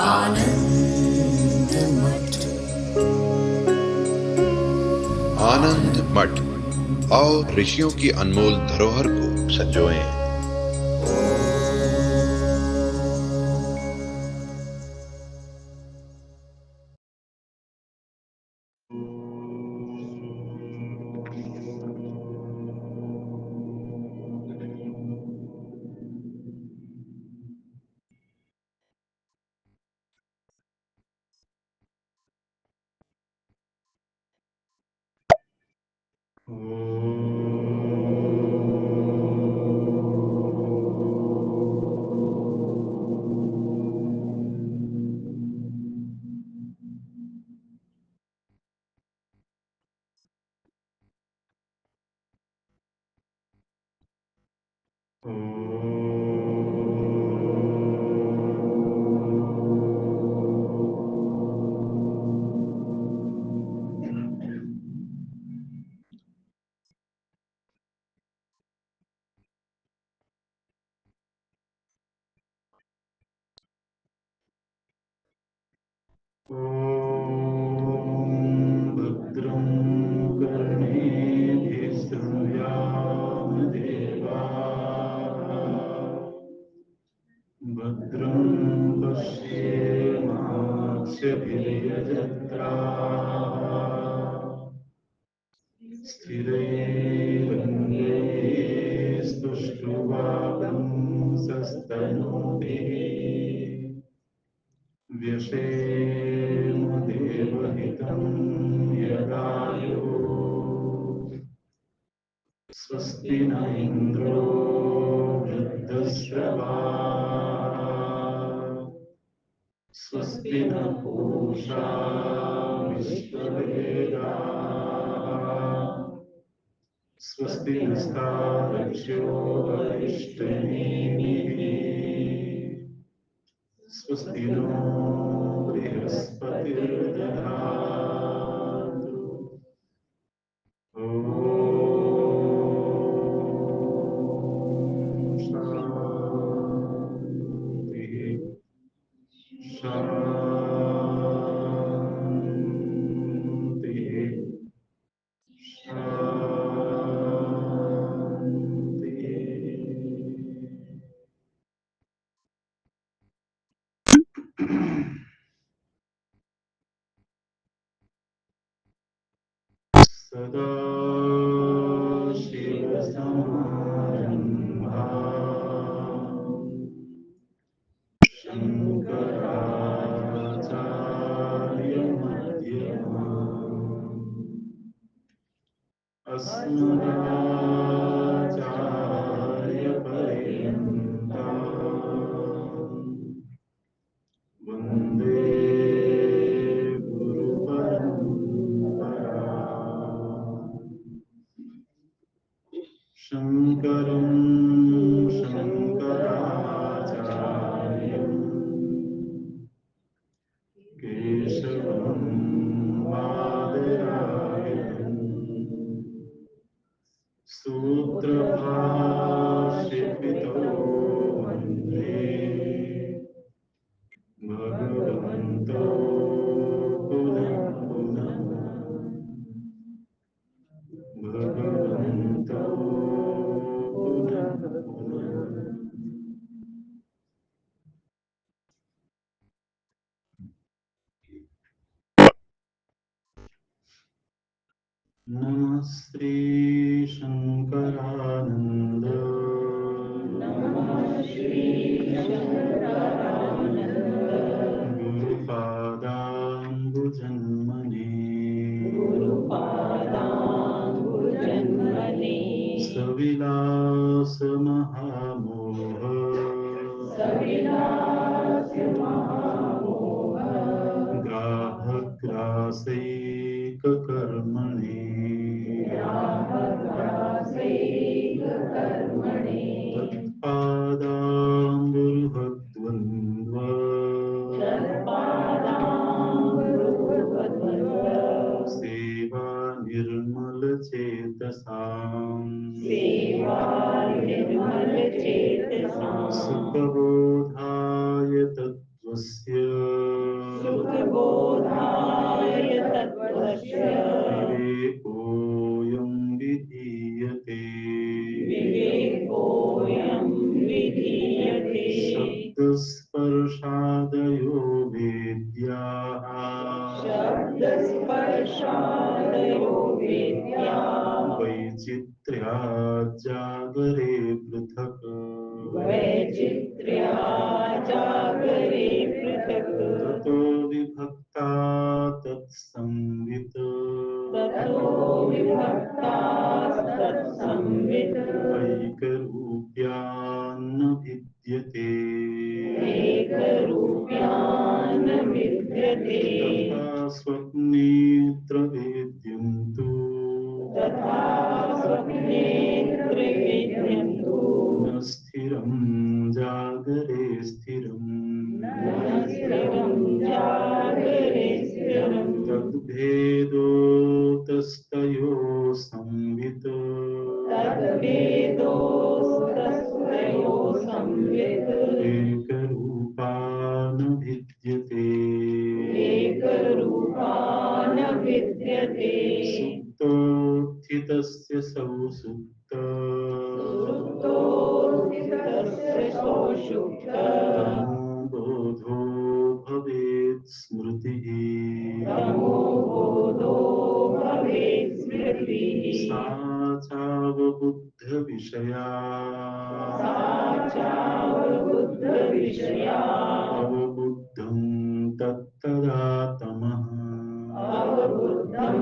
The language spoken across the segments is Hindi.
आनंद मठ। आनंद मठ और ऋषियों की अनमोल धरोहर को संजोएं। भद्रं कर्णेभिः शृणुयाम देवाः भद्रं पश्येमाक्षभिर्यजत्राः स्थिरैरङ्गैस्तुष्टुवापुंसस्तनूभिः व्यशेम देवहितं यदायुः स्वस्ति न इन्द्रो वृद्धश्रवाः स्वस्ति न पूषा विश्ववेदाः स्वस्ति नस्तार्क्ष्यो अरिष्टनेमिः स्वस्ति नो बृहस्पतिर्दधातु ॐ शान्तिः शान्तिः शान्तिः। सदा शिवसमारम्भाम् शङ्कराचार्यमध्यमाम् अस्मदाचार्यपर्यन्ताम् वन्दे गुरुपरम्पराम् शङ्करं शङ्कराचार्यम् केशवं बादरायणम् सूत्रभाष्यकृतो वन्दे भगवन्तो पुनः पुनः भगवन्तो पुनः पुनः। नमस्ते शङ्करानन्द गुरुपादाम्बुजन्मने सविलास महामोह ग्राहग्रासैककर्मणे तत्पादाम्बुरुहद्वन्द्व सेवा निर्मलचेतसाम् सुखबोधाय तत्त्वस्य तद्बोधाय तत्त्वस्य विवेकोऽयं विधीयते विवेकोऽयं विधीयते शब्दस्पर्शादयो वेद्याः शब्दस्पर्शादयो वेद्याः वैचित्र्या जागरे पृथक् वैचित्र्या जागरे पृथक् ततो विभक्ता तत्संवित् ततो विभक्तास्तत्संवित् ऐकरूप्यान्न भिद्यते एकरूप्यान् विद्यते तथा स्वप्नेऽत्र वेद्यं तु तथा स्वप्नेऽत्रवेद्यं तु न स्थिरं जागरे स्थिरम् न स्थिरं जागरे स्थिरम् तद्भेदोतस्तयोः संवित् तद्वेदोस्तयोः संवित् एकरूपा न भिद्यते एकरूपा न विद्यते सुप्तोत्थितस्य सौसुप्त सुप्तोऽस्थितस्य सौषुप्त तमोबोधो भवेत् स्मृतिः तमोबोधो भवेत् स्मृतिः सा चावबुद्धविषया सा चावबुद्धविषया अवबुद्धं तत्तदा तमः अवबुद्धं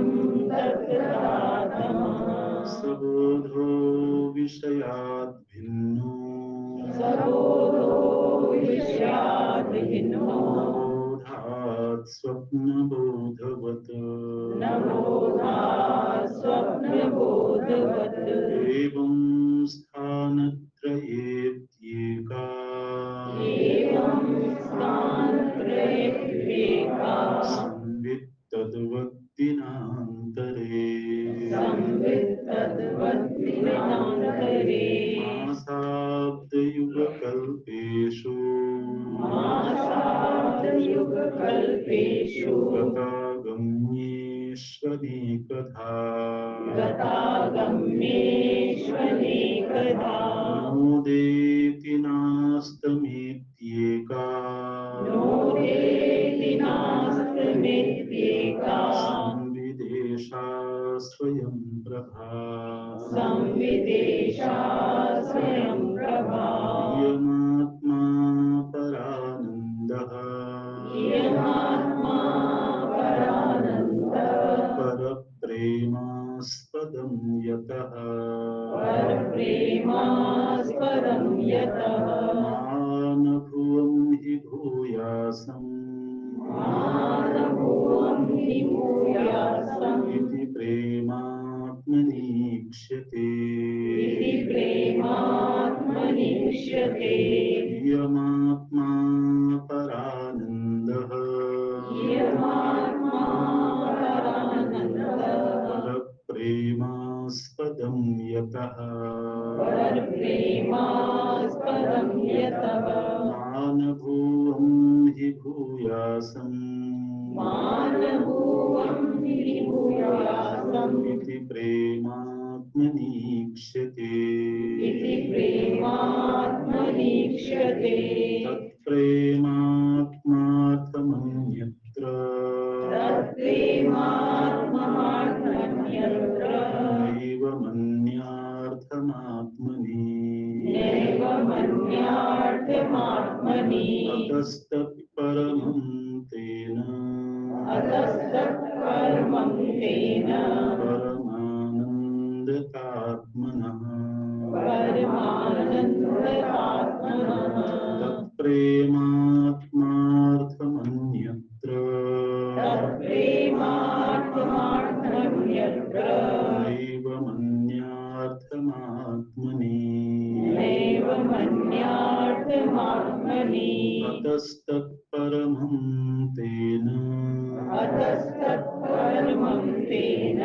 तत्तदा तमः सबोधो विषयाद् भिन्नो सबोधो विषयाद् भिन्नो बोधात् स्वप्नबोधवत् न बोधात् स्वप्नबोधवत् एवं स्थानत्रयेत्येका एवं स्थानत्रयेत्येका संवित् तद्वद्दिनान्तरे संवित् तद्वद्दिनान्तरे मासाब्दयुगकल्पेषु मासाब्दयुगकल्पेषु गतागम्येष्वनेकधा गतागम्येष्वनेकधा नोदेति नास्तमेत्येका नोदेति नास्तमेत्येका संविदेशा स्वयं प्रभा संविदेशा स्वयं प्रभा इयमात्मा परानन्दः इयमात्मा परानन्दः परप्रेमास्पदं यतः परप्रेमास्पदं यतः मानभुवं हि भूयासम् मानभुवं हि भूयासम् इति प्रेमात्मनीक्ष्यते इति प्रेमात्मनीक्ष्यते इयमात्मा परानन्दः इयमात्मा परानन्दः परप्रेमास्पदं यतः परप्रेमास्पदं यतः मानभुवं हि भूयासम् मानभुवं हि भूयासम् इति प्रेमात्मनीक्ष्यते इति प्रेमात्मनीक्ष्यते तत्प्रेमात्मार्थमन्यत्र तत्प्रेमात्मन्यत्र नैव मन्यार्थमात्मनि नैव मन्यार्थमात्मनि अतस्तत्परमं तेन अतस्तत्परमं तेन परमानन्दतात्मनः परमानन्दतात्मनः तत्प्रेमात्मार्थमन्यत्र तत्प्रेमात्मन्यत्र नैव मन्यार्थमात्मनि नैव मन्यार्थमात्मनि अतस्तत्परमं तेन अतस्तत्परमं तेन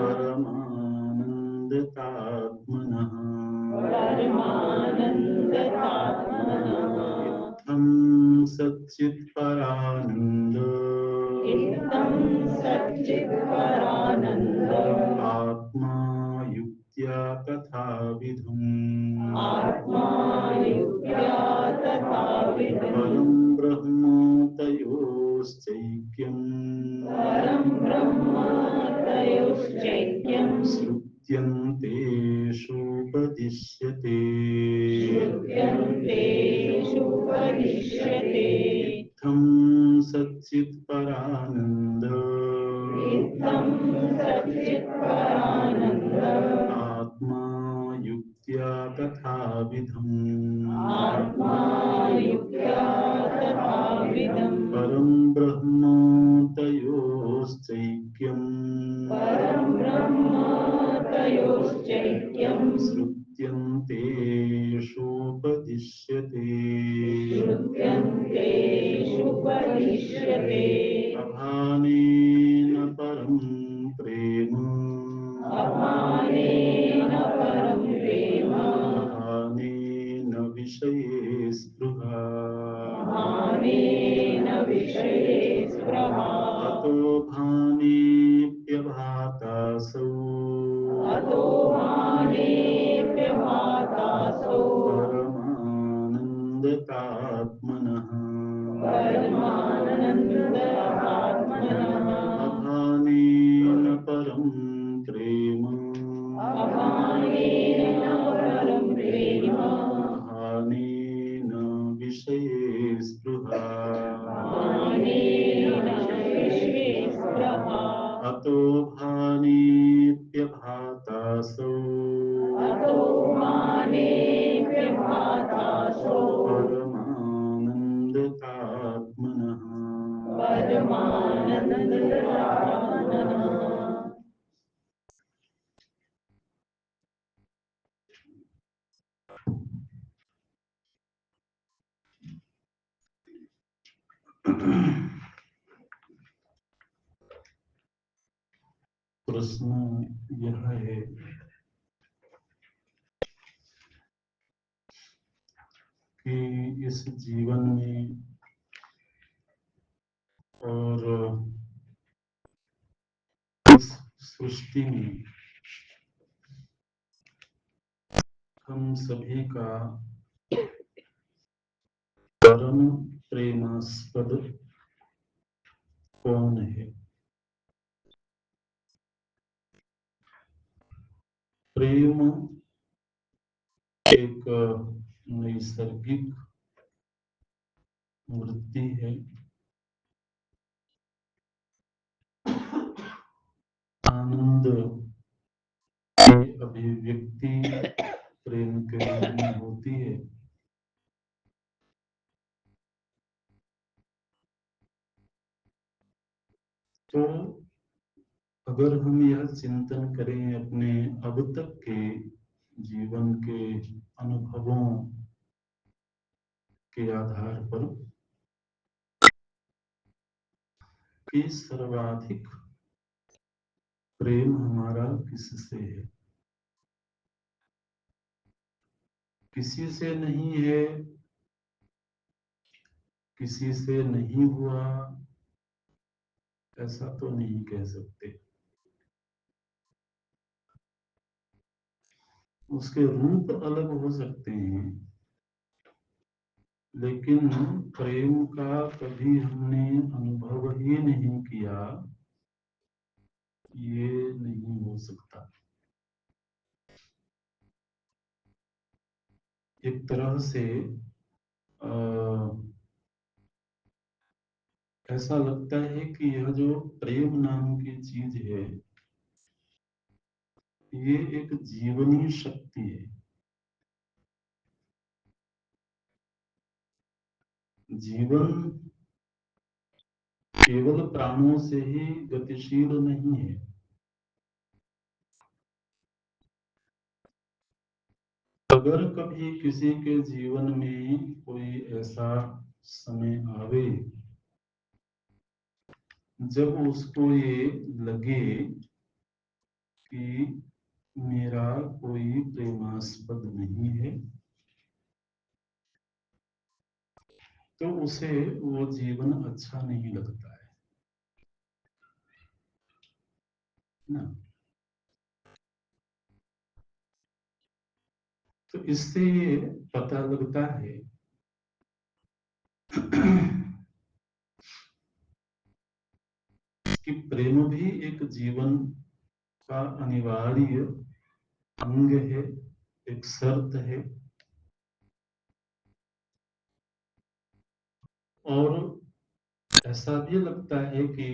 परमानन्दतात्मनः परमानन्दतात्मनः। ธรรม सच्चित्परानन्द इत्थं सच्चित्परानन्द इत्थं सच्चित्परानन्द तं सच्चित्परानन्द आत्मा युक्त्या तथाविधम् आत्मा युक्त्या तथाविधम् परं ब्रह्म तयोश्चैक्यम् परं ब्रह्म तयोश्चैक्यम् श्रुत्यन्तेषुपदिश्यते श्रुत्यन्तेषुपदिश्यते इत्थं सच्चित्परानन्द इत्थं सच्चित्परानन्द आत्मा युक्त्या तथाविधम् आत्मा युक्त्या तथाविधम् परं ब्रह्म तयोश्चैक्यम् परं ब्रह्म तयोश्चैक्यम् श्रुत्यन्तेषुपदिश्यते श्रुत्यन्तेषुपदिश्यते अभानेन परं प्रेम अपानेन परं प्रेम अभानेन विषये स्पृहा अपानेन विषये स्पृहा अतो भानेऽप्यभातासौ अतो मानेऽप्यभातासौ परमानन्दतात्मनः परमानन्दतात्मनः अभानेन परं प्रेम अपानेन परं प्रेम अभानेन विषये स्पृहा अपानेन विषये स्पृहा अतो भानेऽप्यभातासौ अतो मानेऽप्यभातासौ परमानन्दतात्मनः परमानन्दतात्मनः प्रश्न यह है कि इस जीवन में और इस सृष्टि में हम सभी का परम प्रेमास्पद कौन है? प्रेम एक नैसर्गिक वृत्ति है। आनंद की अभिव्यक्ति प्रेम के रूप में होती है। तो अगर हम यह चिंतन करें अपने अब तक के जीवन के अनुभवों के आधार पर कि सर्वाधिक प्रेम हमारा किससे है? किसी से नहीं है, किसी से नहीं हुआ, ऐसा तो नहीं कह सकते। उसके रूप अलग हो सकते हैं, लेकिन प्रेम का कभी हमने अनुभव ही नहीं किया, ये नहीं हो सकता। एक तरह से ऐसा लगता है कि यह जो प्रेम नाम की चीज है, ये एक जीवनी शक्ति है। जीवन केवल प्राणों से ही गतिशील नहीं है। अगर कभी किसी के जीवन में कोई ऐसा समय आवे जब उसको ये लगे कि मेरा कोई प्रेमास्पद नहीं है, तो उसे वो जीवन अच्छा नहीं लगता है। ना। तो इससे ये पता लगता है कि प्रेम भी एक जीवन का अनिवार्य अंग है, एक शर्त है। और ऐसा भी लगता है कि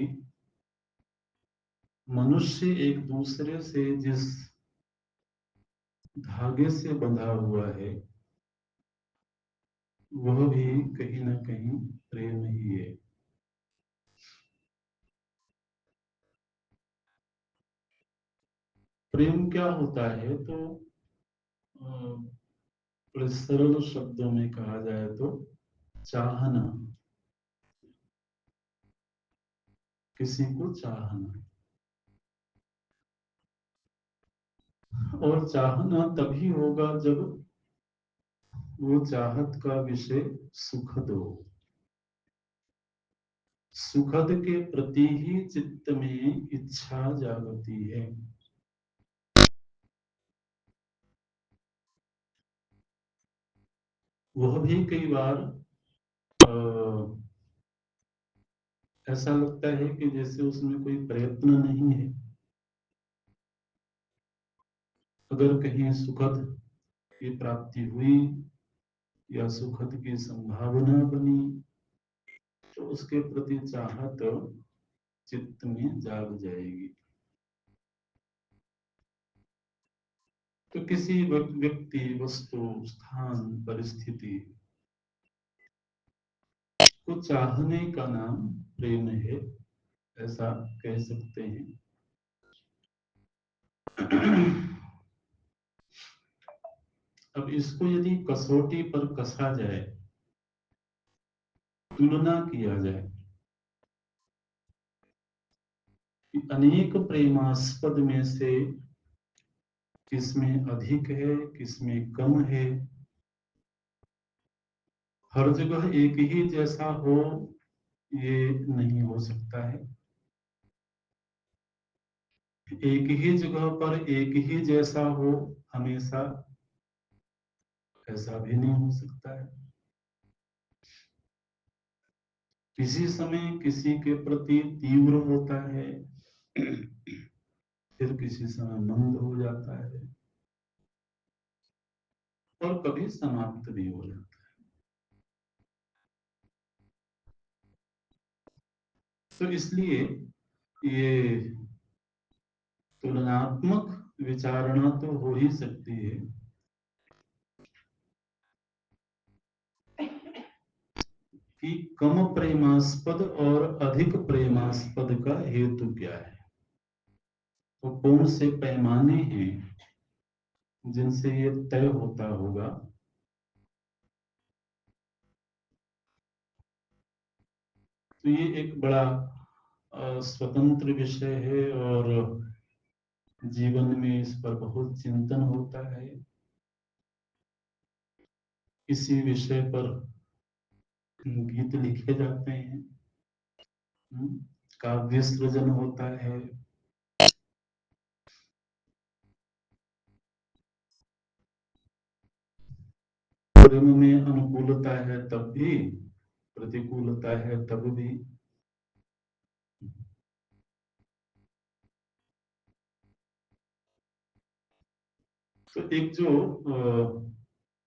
मनुष्य एक दूसरे से जिस धागे से बंधा हुआ है वह भी कहीं ना कहीं प्रेम ही है। प्रेम क्या होता है? तो थोड़े सरल शब्दों में कहा जाए तो चाहना, किसी को चाहना। और चाहना तभी होगा जब वो चाहत का विषय सुखद हो। सुखद के प्रति ही चित्त में इच्छा जागती है। वह भी कई बार ऐसा लगता है कि जैसे उसमें कोई प्रयत्न नहीं है। अगर कहीं सुखद की प्राप्ति हुई या सुखद की संभावना बनी तो उसके प्रति चाहत चित्त में जाग जाएगी। तो किसी व्यक्ति, वस्तु, स्थान, परिस्थिति को चाहने का नाम प्रेम है, ऐसा कह सकते हैं। अब इसको यदि कसौटी पर कसा जाए, तुलना किया जाए कि अनेक प्रेमास्पद में से किसमें अधिक है, किसमें कम है, हर जगह एक ही जैसा हो ये नहीं हो सकता है। एक ही जगह पर एक ही जैसा हो हमेशा, ऐसा भी नहीं हो सकता है। किसी समय किसी के प्रति तीव्र होता है, फिर किसी समय मंद हो जाता है और कभी समाप्त भी हो जाता है। तो इसलिए ये तुलनात्मक विचारणा तो हो ही सकती है कि कम प्रेमास्पद और अधिक प्रेमास्पद का हेतु क्या है। तो कौन से पैमाने हैं जिनसे ये तय होता होगा। तो ये एक बड़ा स्वतंत्र विषय है और जीवन में इस पर बहुत चिंतन होता है। इसी विषय पर गीत लिखे जाते हैं, काव्य सृजन होता है। प्रेम में अनुकूलता है तब भी, प्रतिकूलता है तब भी। तो एक जो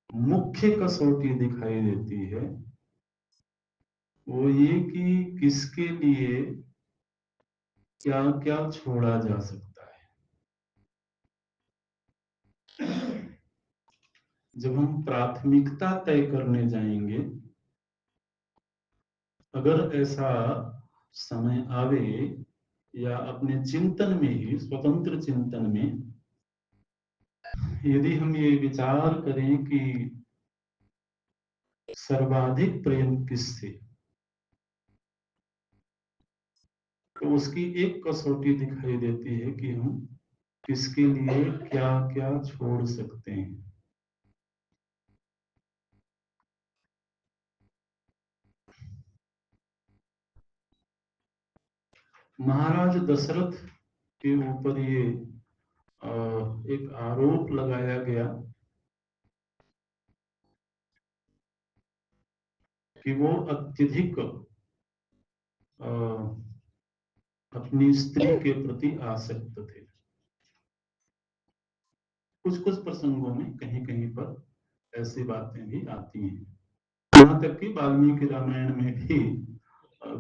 मुख्य कसौटी दिखाई देती है वो ये कि किसके लिए क्या क्या छोड़ा जा सकता है। जब हम प्राथमिकता तय करने जाएंगे, अगर ऐसा समय आवे या अपने चिंतन में ही, स्वतंत्र चिंतन में यदि हम ये विचार करें कि सर्वाधिक प्रेम किससे, तो उसकी एक कसौटी दिखाई देती है कि हम किसके लिए क्या क्या छोड़ सकते हैं। महाराज दशरथ के ऊपर ये एक आरोप लगाया गया कि वो अत्यधिक अपनी स्त्री के प्रति आसक्त थे। कुछ कुछ प्रसंगों में कहीं कहीं पर ऐसी बातें भी आती हैं। यहाँ तक कि वाल्मीकि रामायण में भी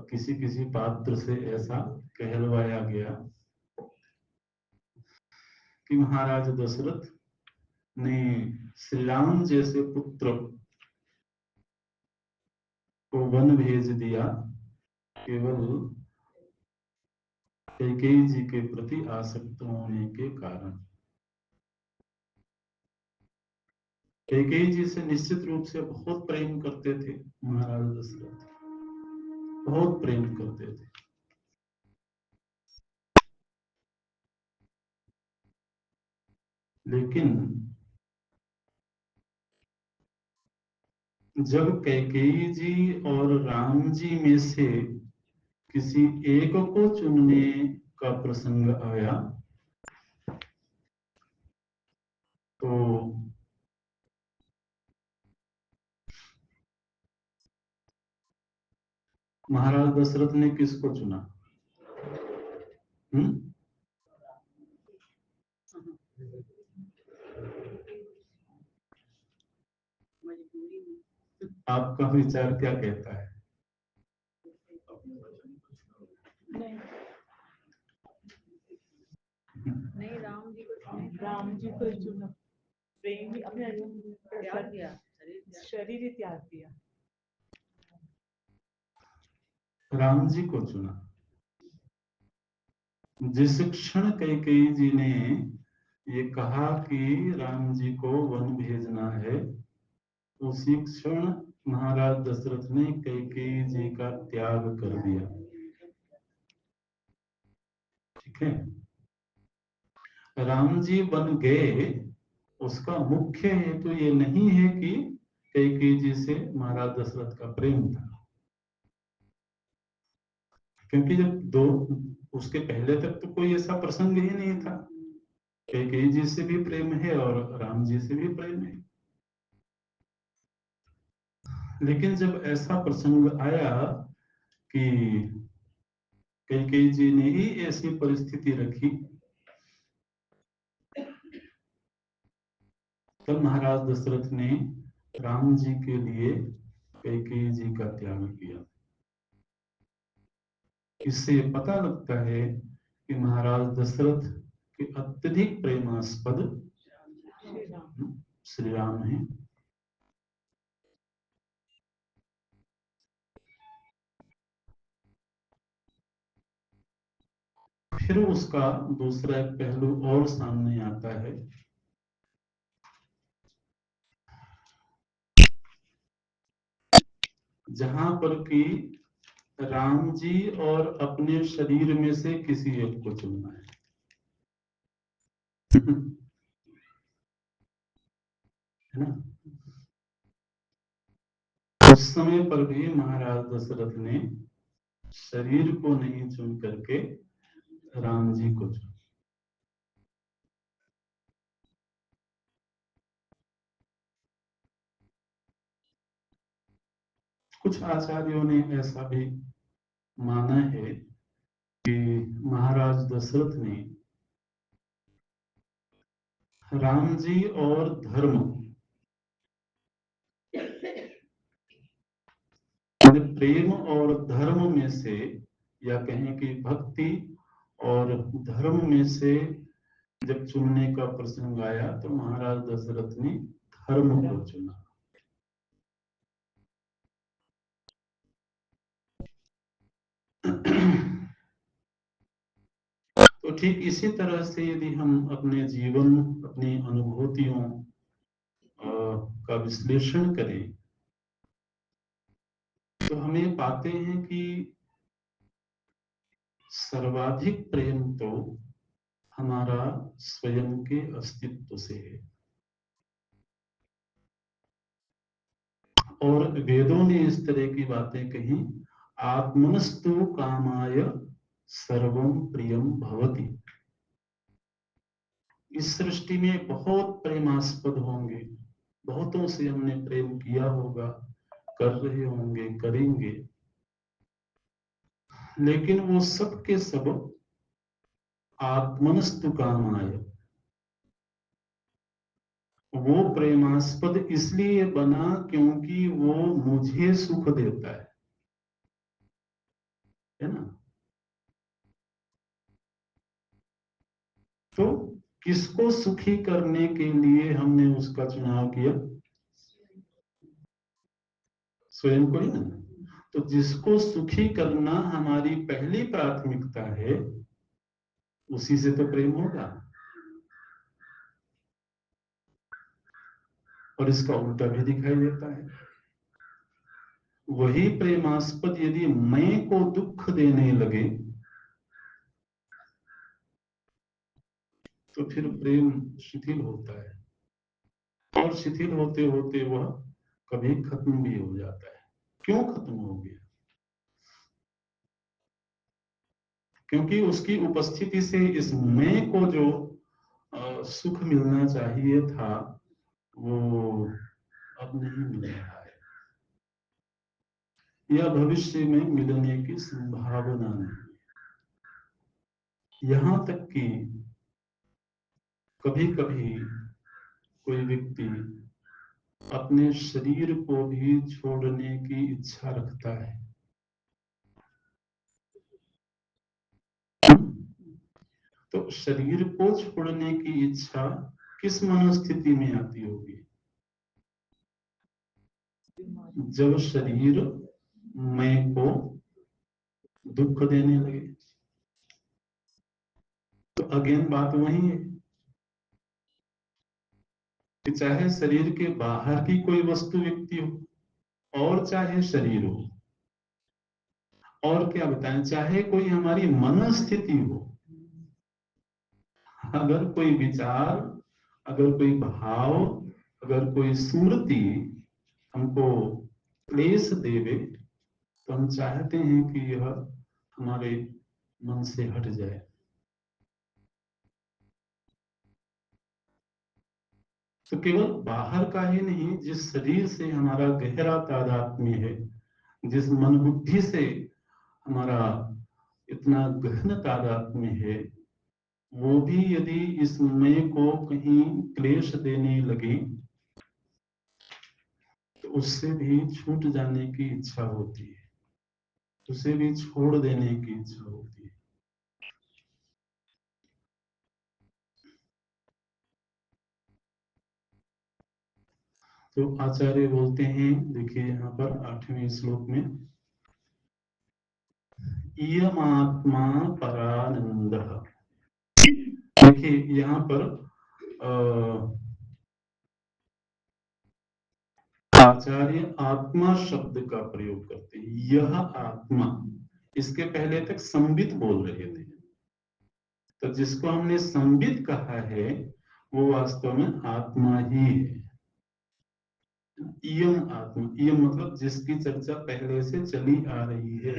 किसी किसी पात्र से ऐसा कहलवाया गया कि महाराज दशरथ ने श्री राम जैसे पुत्र को वन भेज दिया केवल कैकेयी जी के प्रति आसक्त होने के कारण। कैकेयी जी से निश्चित रूप से बहुत प्रेम करते थे महाराज दशरथ, बहुत प्रेम करते थे। लेकिन जब कैकेयी जी और राम जी में से किसी एक को चुनने का प्रसंग आया तो महाराज दशरथ ने किसको चुना? आपका विचार क्या कहता है? नहीं, राम जी को चुना। प्रेम ही अपने त्याग दिया, शरीर ही त्याग दिया। राम जी को चुना। जिस क्षण कैकेयी जी ने ये कहा कि राम जी को वन भेजना है, उसी क्षण महाराज दशरथ ने कैकेयी जी का त्याग कर दिया। ठीक है, राम जी वन गए, उसका मुख्य हेतु ये नहीं है कि कैकेयी जी से महाराज दशरथ का प्रेम था, क्योंकि जब दो उसके पहले तक तो कोई ऐसा प्रसंग ही नहीं था। कैकेयी जी से भी प्रेम है और राम जी से भी प्रेम है। लेकिन जब ऐसा प्रसंग आया कि कैकेयी जी ने ही ऐसी परिस्थिति रखी, तब महाराज दशरथ ने राम जी के लिए कैकेयी जी का त्याग किया। इससे पता लगता है कि महाराज दशरथ के अत्यधिक प्रेमास्पद श्री राम हैं। फिर उसका दूसरा एक पहलू और सामने आता है। जहां पर कि राम जी और अपने शरीर में से किसी एक को चुनना है। है ना? उस समय पर भी महाराज दशरथ ने शरीर को नहीं चुन करके राम जी को चुना। कुछ आचार्यों ने ऐसा भी माना है कि महाराज दशरथ ने राम जी और धर्म, प्रेम और धर्म में से, या कहें कि भक्ति और धर्म में से जब चुनने का प्रसंग आया तो महाराज दशरथ ने धर्म को चुना। तो ठीक इसी तरह से यदि हम अपने जीवन, अपनी अनुभूतियों का विश्लेषण करें तो हमें पाते हैं कि सर्वाधिक प्रेम तो हमारा स्वयं के अस्तित्व से है। और वेदों ने इस तरह की बातें कही, आत्मनस्तु कामाय सर्वम प्रियम भवति। इस सृष्टि में बहुत प्रेमास्पद होंगे, बहुतों से हमने प्रेम किया होगा, कर रहे होंगे, करेंगे, लेकिन वो सब के सब आत्मनस्तु कामाय, वो प्रेमास्पद इसलिए बना क्योंकि वो मुझे सुख देता है ना। तो किसको सुखी करने के लिए हमने उसका चुनाव किया? स्वयं को ही ना। तो जिसको सुखी करना हमारी पहली प्राथमिकता है, उसी से तो प्रेम होगा। और इसका उल्टा भी दिखाई देता है। वही प्रेमास्पद यदि मैं को दुख देने लगे तो फिर प्रेम शिथिल होता है, और शिथिल होते होते वह कभी खत्म भी हो जाता है। क्यों खत्म हो गया? क्योंकि उसकी उपस्थिति से इस मैं को जो सुख मिलना चाहिए था वो अब नहीं मिल रहा है, या भविष्य में मिलने की संभावना नहीं। यहां तक कि कभी कभी कोई व्यक्ति अपने शरीर को भी छोड़ने की इच्छा रखता है। तो शरीर को छोड़ने की इच्छा किस मनोस्थिति में आती होगी? जब शरीर मैं को दुख देने लगे। तो अगेन बात वही है कि चाहे शरीर के बाहर की कोई वस्तु व्यक्ति हो और चाहे शरीर हो, और क्या बताएं, चाहे कोई हमारी मनस्थिति हो, अगर कोई विचार, अगर कोई भाव, अगर कोई स्मृति हमको क्लेश देवे तो हम चाहते हैं कि यह हमारे मन से हट जाए। तो केवल बाहर का ही नहीं, जिस शरीर से हमारा गहरा तादात्म्य है, जिस मन बुद्धि से हमारा इतना गहन तादात्म्य है, वो भी यदि इस मैं को कहीं क्लेश देने लगे तो उससे भी छूट जाने की इच्छा होती है, उसे भी छोड़ देने की इच्छा होती है। तो आचार्य बोलते हैं, देखिए यहाँ पर 8वें श्लोक में, इयमात्मा परानंद। देखिए यहाँ पर आचार्य आत्मा शब्द का प्रयोग करते हैं। यह आत्मा, इसके पहले तक संबित बोल रहे थे, तो जिसको हमने संबित कहा है वो वास्तव में आत्मा ही है। इयम आत्मा, इयम मतलब जिसकी चर्चा पहले से चली आ रही है।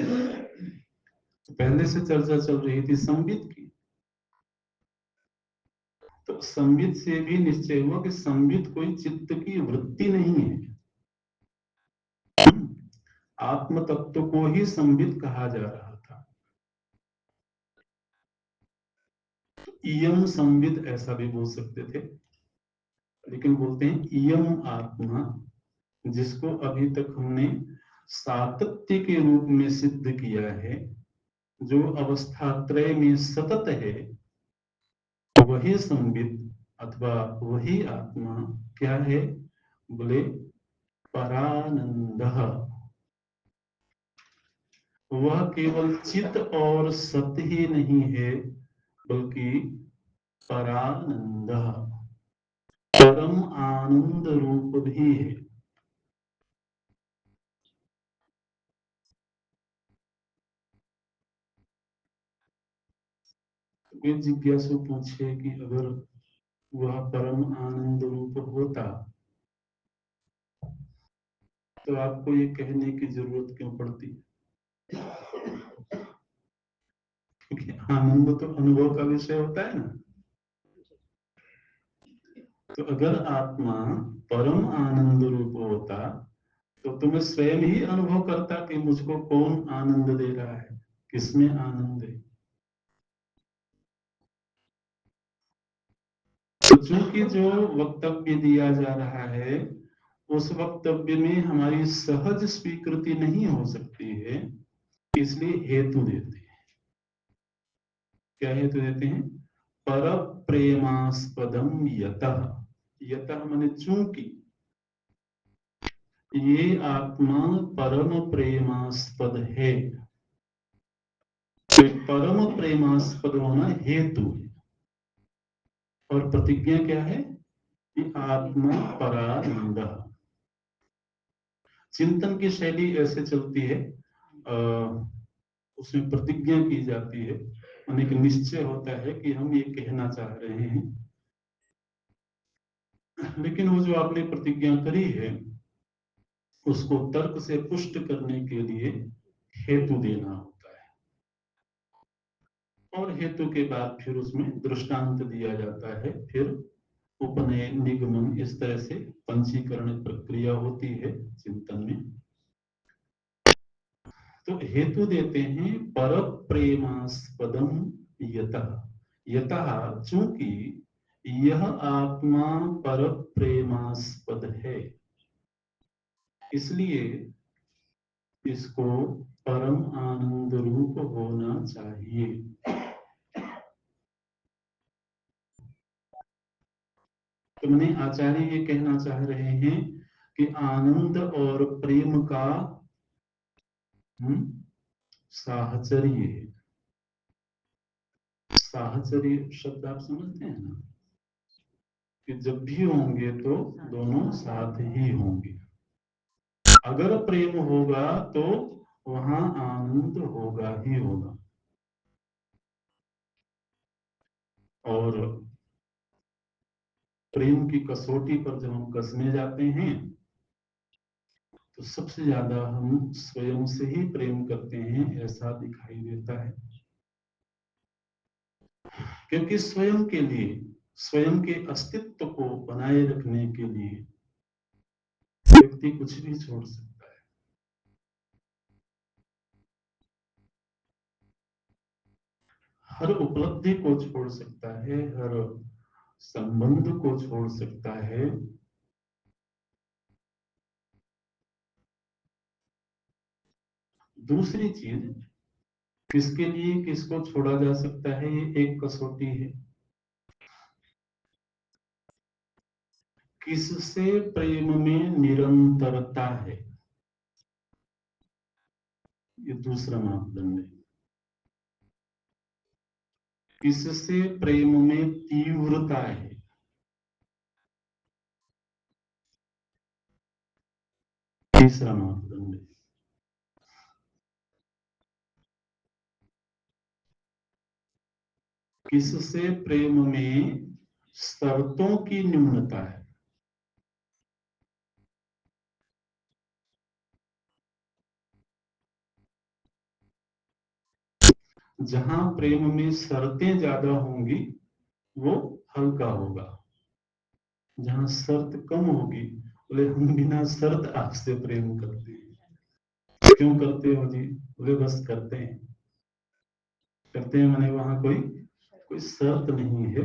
पहले से चर्चा चल रही थी संबित की, तो संबित से भी निश्चय हुआ कि संबित कोई चित्त की वृत्ति नहीं है। आत्म तत्व को ही संबित कहा जा रहा था। इयम संबित ऐसा भी बोल सकते थे, लेकिन बोलते हैं इयम आत्मा, जिसको अभी तक हमने सातत्य के रूप में सिद्ध किया है, जो अवस्था त्रय में सतत है, वही संबित अथवा वही आत्मा क्या है? बोले परानंद। वह केवल चित और सत ही नहीं है, बल्कि परानंद, परम आनंद रूप भी है। वे जिज्ञासु पूछे कि अगर वह परम आनंद रूप होता तो आपको ये कहने की जरूरत क्यों पड़ती? क्योंकि आनंद तो अनुभव का विषय होता है ना। तो अगर आत्मा परम आनंद रूप होता तो तुम्हें स्वयं ही अनुभव करता कि मुझको कौन आनंद दे रहा है, किसमें आनंद है। तो चूंकि जो वक्तव्य दिया जा रहा है उस वक्तव्य में हमारी सहज स्वीकृति नहीं हो सकती है, इसलिए हेतु देते हैं। क्या हेतु देते हैं? पर प्रेमास्पदम यतः, यतः माने चूंकि ये आत्मा परम प्रेमास्पद है। तो परम प्रेमास्पद होना हेतु है, और प्रतिज्ञा क्या है कि आत्मा परानंद। चिंतन की शैली ऐसे चलती है, उसमें प्रतिज्ञा की जाती है, अनेक निश्चय होता है कि हम ये कहना चाह रहे हैं, लेकिन वो जो आपने प्रतिज्ञा करी है उसको तर्क से पुष्ट करने के लिए हेतु देना होता है, और हेतु के बाद फिर उसमें दृष्टांत दिया जाता है, फिर उपनय निगमन, इस तरह से पंचीकरण प्रक्रिया होती है चिंतन में। तो हेतु देते हैं पर प्रेमास्पदम यतः, यतः चूंकि यह आत्मा पर प्रेमास्पद है, इसलिए इसको परम आनंद रूप होना चाहिए। तो मैंने आचार्य ये कहना चाह रहे हैं कि आनंद और प्रेम का साहचर्य है। साहचर्य शब्द आप समझते हैं ना, कि जब भी होंगे तो दोनों साथ ही होंगे। अगर प्रेम होगा तो वहां आनंद होगा ही होगा। और प्रेम की कसौटी पर जब हम कसने जाते हैं तो सबसे ज्यादा हम स्वयं से ही प्रेम करते हैं, ऐसा दिखाई देता है। क्योंकि स्वयं के लिए, स्वयं के अस्तित्व को बनाए रखने के लिए व्यक्ति कुछ भी छोड़ सकता है। हर उपलब्धि को छोड़ सकता है, हर संबंध को छोड़ सकता है, दूसरी चीज किसके लिए किसको छोड़ा जा सकता है, ये एक कसौटी है। किससे प्रेम में निरंतरता है, ये दूसरा मापदंड है। किससे प्रेम में तीव्रता है, तीसरा मापदंड है। किससे प्रेम में शर्तों की न्यूनता है, जहां प्रेम में शर्तें ज्यादा होंगी वो हल्का होगा, जहां शर्त कम होगी, बोले हम बिना शर्त आपसे प्रेम करते हैं। क्यों करते हो जी? बोले बस करते हैं। करते हैं माने वहां कोई कोई शर्त नहीं है।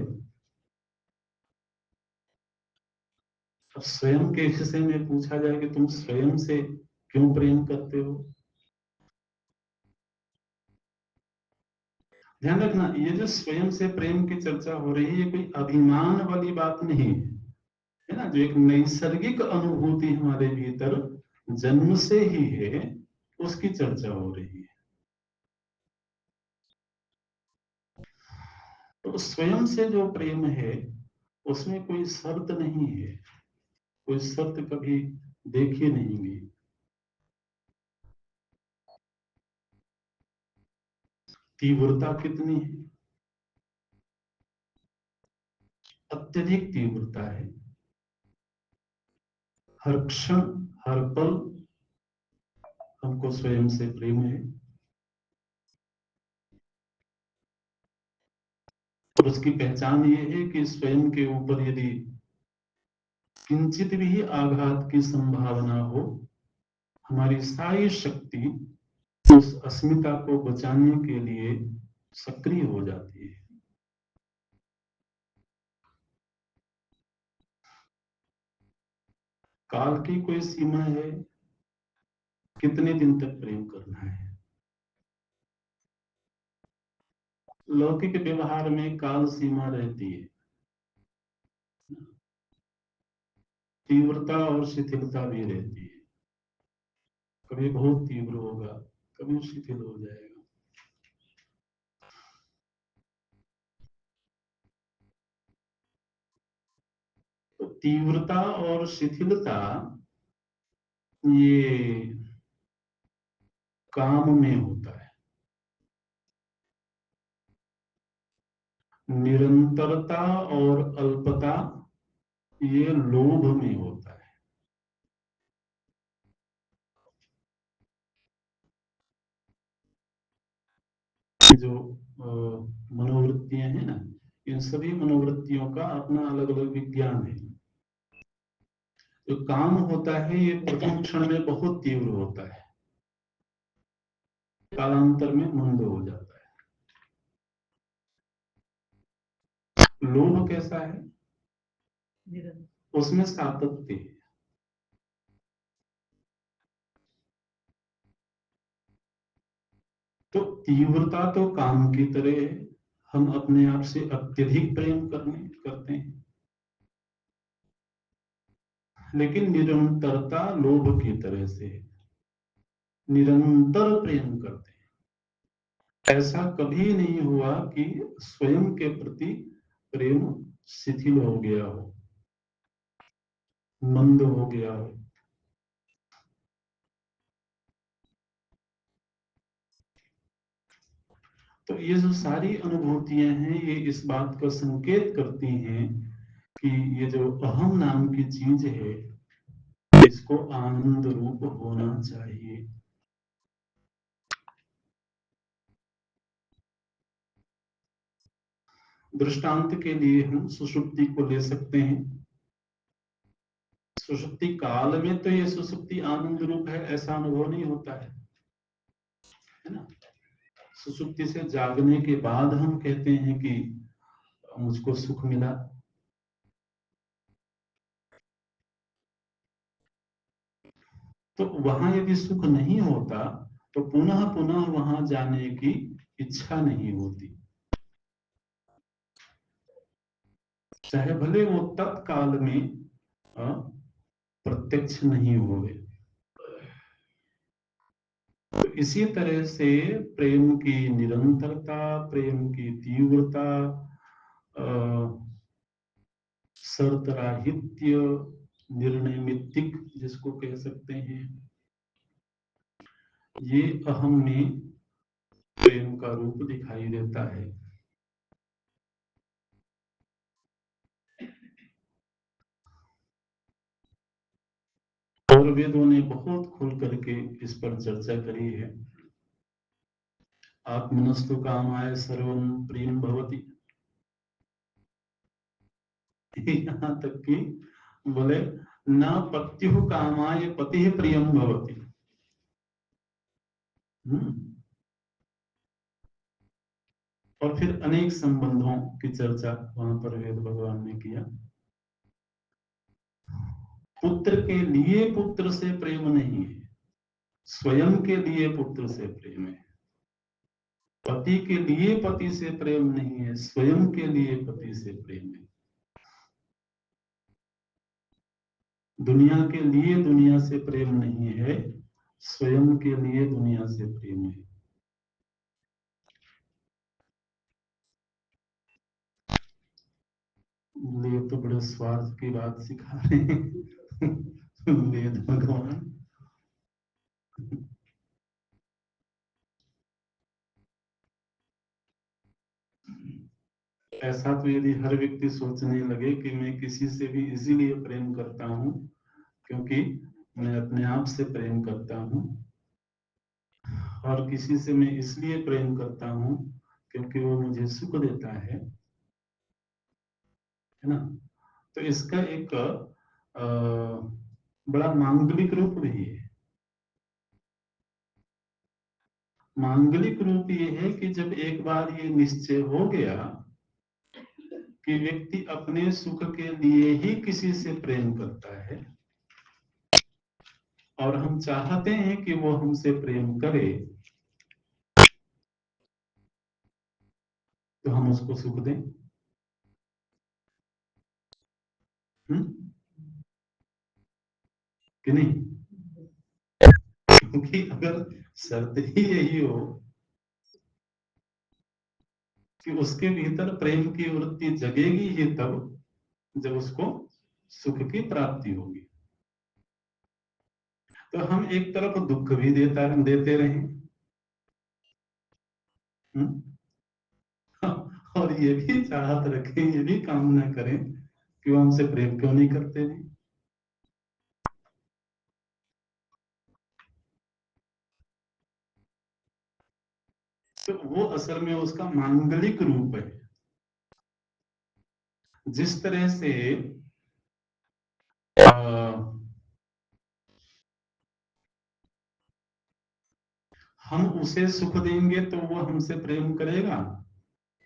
अब स्वयं के विषय में पूछा जाए कि तुम स्वयं से क्यों प्रेम करते हो, ध्यान रखना, ये जो स्वयं से प्रेम की चर्चा हो रही है ये कोई अभिमान वाली बात नहीं है, है ना। जो एक नैसर्गिक अनुभूति हमारे भीतर जन्म से ही है, उसकी चर्चा हो रही है। तो स्वयं से जो प्रेम है उसमें कोई शर्त नहीं है, कोई शर्त कभी देखी नहीं गई। तीव्रता कितनी है? अत्यधिक तीव्रता है। हर क्षण, हर पल हमको स्वयं से प्रेम है, और उसकी पहचान ये है कि स्वयं के ऊपर यदि किंचित भी आघात की संभावना हो, हमारी सारी शक्ति उस अस्मिता को बचाने के लिए सक्रिय हो जाती है। काल की कोई सीमा है? कितने दिन तक प्रेम करना है? लौकिक व्यवहार में काल सीमा रहती है, तीव्रता और शिथिलता भी रहती है। कभी बहुत तीव्र होगा, कभी शिथिल हो जाएगा। तो तीव्रता और शिथिलता ये काम में होता है, निरंतरता और अल्पता ये लोभ में होता है। जो मनोवृत्तियां हैं ना, इन सभी मनोवृत्तियों का अपना अलग अलग विज्ञान है। जो काम होता है ये प्रथम क्षण में बहुत तीव्र होता है, कालांतर में मंद हो जाता है। लोभ कैसा है? उसमें सातत्य है। तो तीव्रता तो काम की तरह है, हम अपने आप से अत्यधिक प्रेम करते हैं, लेकिन निरंतरता लोभ की तरह से है, निरंतर प्रेम करते हैं। ऐसा कभी नहीं हुआ कि स्वयं के प्रति प्रेम शिथिल हो गया हो, मंद हो गया हो। तो ये जो सारी अनुभूतियां हैं ये इस बात का संकेत करती हैं कि ये जो अहम नाम की चीज है इसको आनंद रूप होना चाहिए। दृष्टांत के लिए हम सुषुप्ति को ले सकते हैं। सुषुप्ति काल में तो ये सुषुप्ति आनंद रूप है ऐसा अनुभव नहीं होता है ना। सुषुप्ति से जागने के बाद हम कहते हैं कि मुझको सुख मिला। तो वहां यदि सुख नहीं होता तो पुनः पुनः वहां जाने की इच्छा नहीं होती, चाहे भले वो तत्काल में प्रत्यक्ष नहीं हुए। तो इसी तरह से प्रेम की निरंतरता, प्रेम की तीव्रता, शर्तराहित्य, निर्णयमित्तिक जिसको कह सकते हैं, ये अहम में प्रेम का रूप दिखाई देता है। और वेदों ने बहुत खुल करके इस पर चर्चा करी है। आत्मनस्तु कामाय सर्वं प्रियं भवति, यहाँ तक कि बोले न पत्युः कामाय पतिः प्रियं भवति। और फिर अनेक संबंधों की चर्चा वहां पर वेद भगवान ने किया। पुत्र के लिए पुत्र से प्रेम नहीं है, स्वयं के लिए पुत्र से प्रेम है। पति के लिए पति से प्रेम नहीं है, स्वयं के लिए पति से प्रेम है। दुनिया के लिए दुनिया से प्रेम नहीं है, स्वयं के लिए दुनिया से प्रेम है। ये तो बड़े स्वार्थ की बात सिखा रहे हैं वेद भगवान। ऐसा तो यदि हर व्यक्ति सोचने लगे कि मैं किसी से भी इसीलिए प्रेम करता हूं क्योंकि मैं अपने आप से प्रेम करता हूं, और किसी से मैं इसलिए प्रेम करता हूं क्योंकि वो मुझे सुख देता है ना। तो इसका एक बड़ा मांगलिक रूप भी है। मांगलिक रूप ये है कि जब एक बार ये निश्चय हो गया कि व्यक्ति अपने सुख के लिए ही किसी से प्रेम करता है और हम चाहते हैं कि वो हमसे प्रेम करे, तो हम उसको सुख दें। कि नहीं? क्योंकि अगर शर्त ही यही हो कि उसके भीतर प्रेम की वृत्ति जगेगी ही तब जब उसको सुख की प्राप्ति होगी। तो हम एक तरफ दुख भी देते रहें, और ये भी चाहत रखें, ये भी कामना करें कि वो हमसे प्रेम क्यों नहीं करते नहीं। तो वो असल में उसका मांगलिक रूप है। जिस तरह से हम उसे सुख देंगे तो वो हमसे प्रेम करेगा,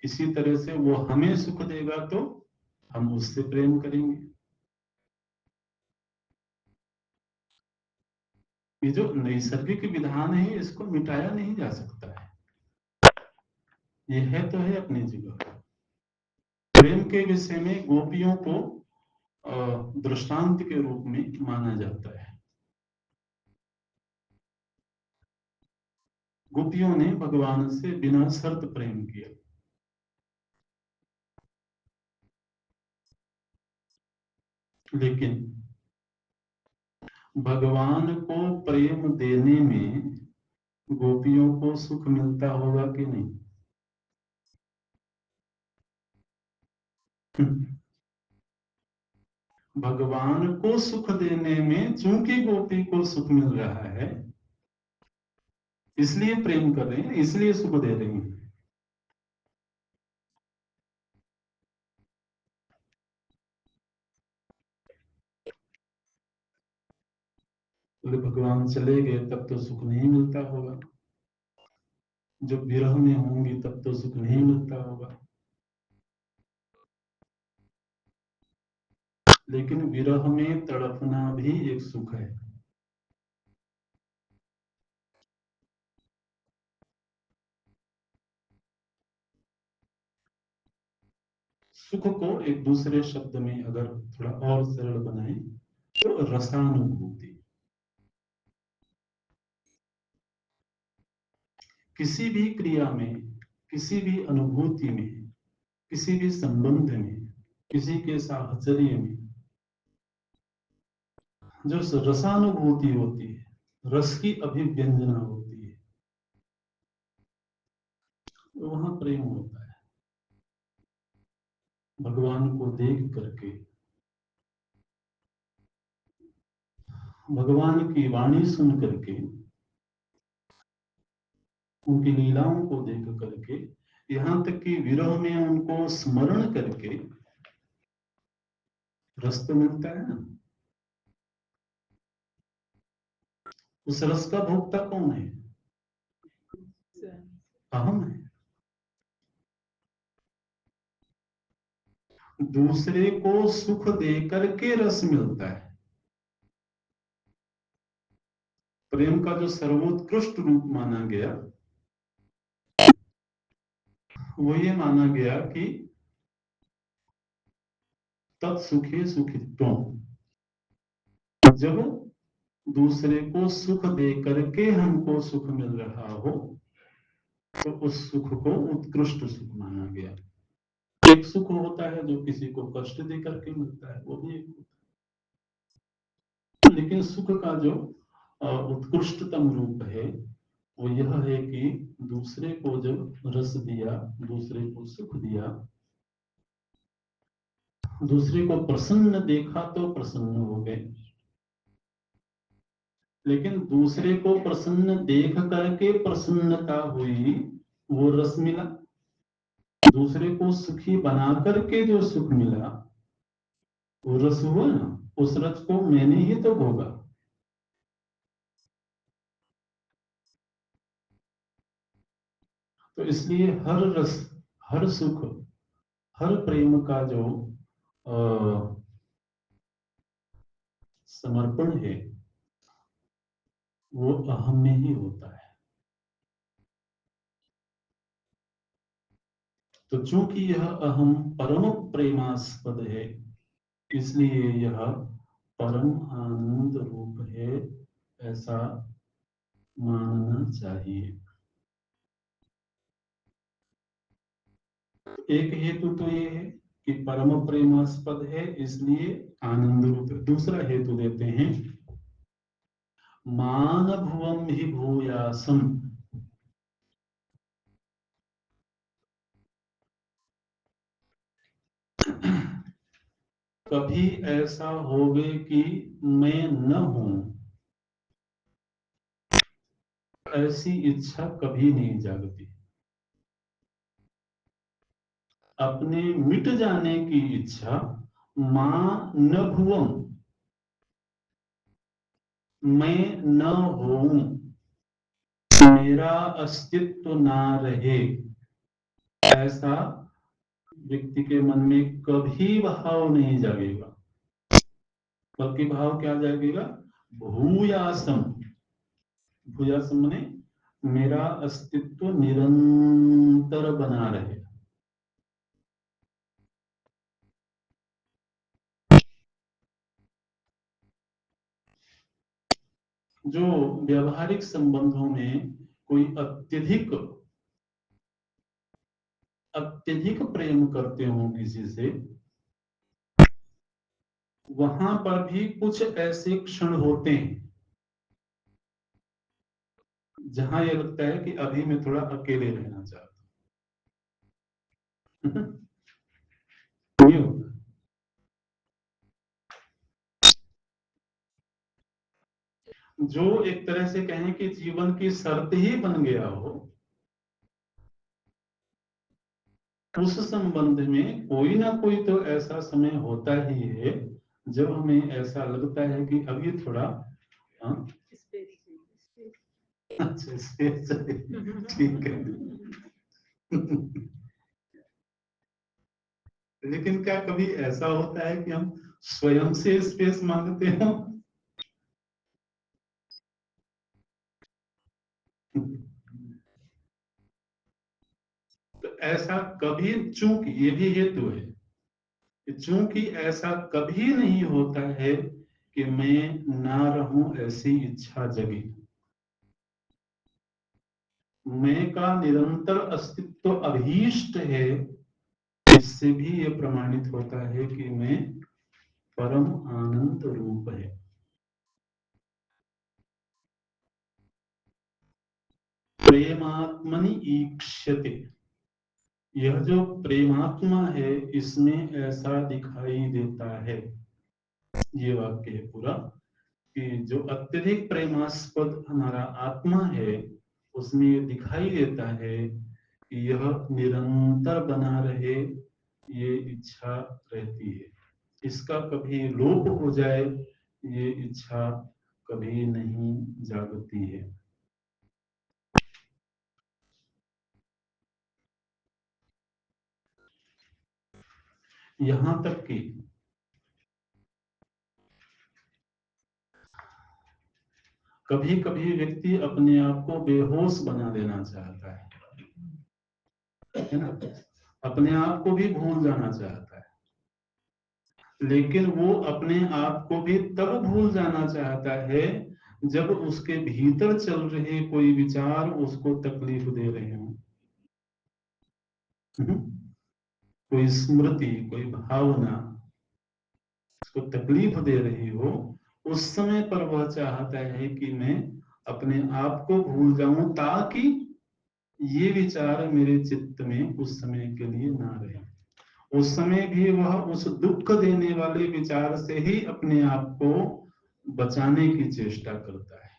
इसी तरह से वो हमें सुख देगा तो हम उससे प्रेम करेंगे। ये जो नैसर्गिक विधान है इसको मिटाया नहीं जा सकता है। ये है तो है अपनी जगह। प्रेम के विषय में गोपियों को दृष्टांत के रूप में माना जाता है। गोपियों ने भगवान से बिना शर्त प्रेम किया। लेकिन भगवान को प्रेम देने में गोपियों को सुख मिलता होगा कि नहीं? भगवान को सुख देने में चूंकि गोपी को सुख मिल रहा है इसलिए प्रेम कर रहे हैं, इसलिए सुख दे रही हैं। तो भगवान चले गए तब तो सुख नहीं मिलता होगा, जब विरह में होंगी तब तो सुख नहीं मिलता होगा। लेकिन विरह में तड़पना भी एक सुख है। सुख को एक दूसरे शब्द में अगर थोड़ा और सरल बनाए तो रसानुभूति। किसी भी क्रिया में, किसी भी अनुभूति में, किसी भी संबंध में, किसी के साहचर्य में जो रसानुभूति होती है, रस की अभिव्यंजना होती है, वहां प्रेम होता है। भगवान को देख करके, भगवान की वाणी सुन करके, उनकी लीलाओं को देख करके, यहां तक कि विरह में उनको स्मरण करके रस तो मिलता है ना। उस रस का भोक्ता कौन है? अहम है। दूसरे को सुख देकर के रस मिलता है। प्रेम का जो सर्वोत्कृष्ट रूप माना गया वो ये माना गया कि तत्सुखे सुखित्वम। जब दूसरे को सुख दे करके हमको सुख मिल रहा हो तो उस सुख को उत्कृष्ट सुख माना गया। एक सुख होता है जो किसी को कष्ट दे करके मिलता है, वो भी एक होता है। लेकिन सुख का जो उत्कृष्टतम रूप है वो यह है कि दूसरे को जब रस दिया, दूसरे को सुख दिया, दूसरे को प्रसन्न देखा तो प्रसन्न हो गए। लेकिन दूसरे को प्रसन्न देख करके प्रसन्नता हुई, वो रस मिला। दूसरे को सुखी बना करके जो सुख मिला वो रस हुआ ना, उस रस को मैंने ही तो भोगा। तो इसलिए हर रस, हर सुख, हर प्रेम का जो समर्पण है वो अहम में ही होता है। तो चूंकि यह अहम परम प्रेमास्पद है, इसलिए यह परम आनंद रूप है, ऐसा मानना चाहिए। एक हेतु तो ये है कि परम प्रेमास्पद है इसलिए आनंद रूप है। दूसरा हेतु देते हैं, मान भुवम ही भूयासम। कभी ऐसा होवे कि मैं न हूं, ऐसी इच्छा कभी नहीं जागती। अपने मिट जाने की इच्छा, मां न भुवम, मैं न होऊं, मेरा अस्तित्व ना रहे, ऐसा व्यक्ति के मन में कभी भाव नहीं जागेगा। बल्कि भाव क्या जागेगा? भूयासम। भूयासम ने मेरा अस्तित्व निरंतर बना रहे। जो व्यवहारिक संबंधों में कोई अत्यधिक अत्यधिक प्रेम करते हो किसी से, वहां पर भी कुछ ऐसे क्षण होते हैं जहां ये लगता है कि अभी मैं थोड़ा अकेले रहना चाहता हूं। नहीं होता। जो एक तरह से कहें कि जीवन की शर्त ही बन गया हो, उस संबंध में कोई ना कोई तो ऐसा समय होता ही है जब हमें ऐसा लगता है कि अब ये थोड़ा हाँ, अच्छा स्पेस ठीक है। लेकिन क्या कभी ऐसा होता है कि हम स्वयं से स्पेस मांगते हो? तो ऐसा कभी, चूंकि ये भी हेतु है कि चूंकि ऐसा कभी नहीं होता है कि मैं ना रहूं ऐसी इच्छा जगी, मैं का निरंतर अस्तित्व अभीष्ट है, इससे भी ये प्रमाणित होता है कि मैं परम आनंद रूप है। प्रेमात्मनि ईक्षते, यह जो प्रेमात्मा है इसमें ऐसा दिखाई देता है। ये वाक्य है पूरा कि जो अत्यधिक प्रेमास्पद हमारा आत्मा है उसमें ये दिखाई देता है कि यह निरंतर बना रहे, ये इच्छा रहती है। इसका कभी लोप हो जाए ये इच्छा कभी नहीं जागती है। यहां तक कि कभी कभी व्यक्ति अपने आप को बेहोश बना देना चाहता है ना, अपने आप को भी भूल जाना चाहता है, लेकिन वो अपने आप को भी तब भूल जाना चाहता है जब उसके भीतर चल रहे कोई विचार उसको तकलीफ दे रहे हो। कोई स्मृति, कोई भावना उसको तकलीफ दे रही हो, उस समय पर वह चाहता है कि मैं अपने आप को भूल जाऊं ताकि ये विचार मेरे चित्त में उस समय के लिए ना रहे। उस समय भी वह उस दुख देने वाले विचार से ही अपने आप को बचाने की चेष्टा करता है।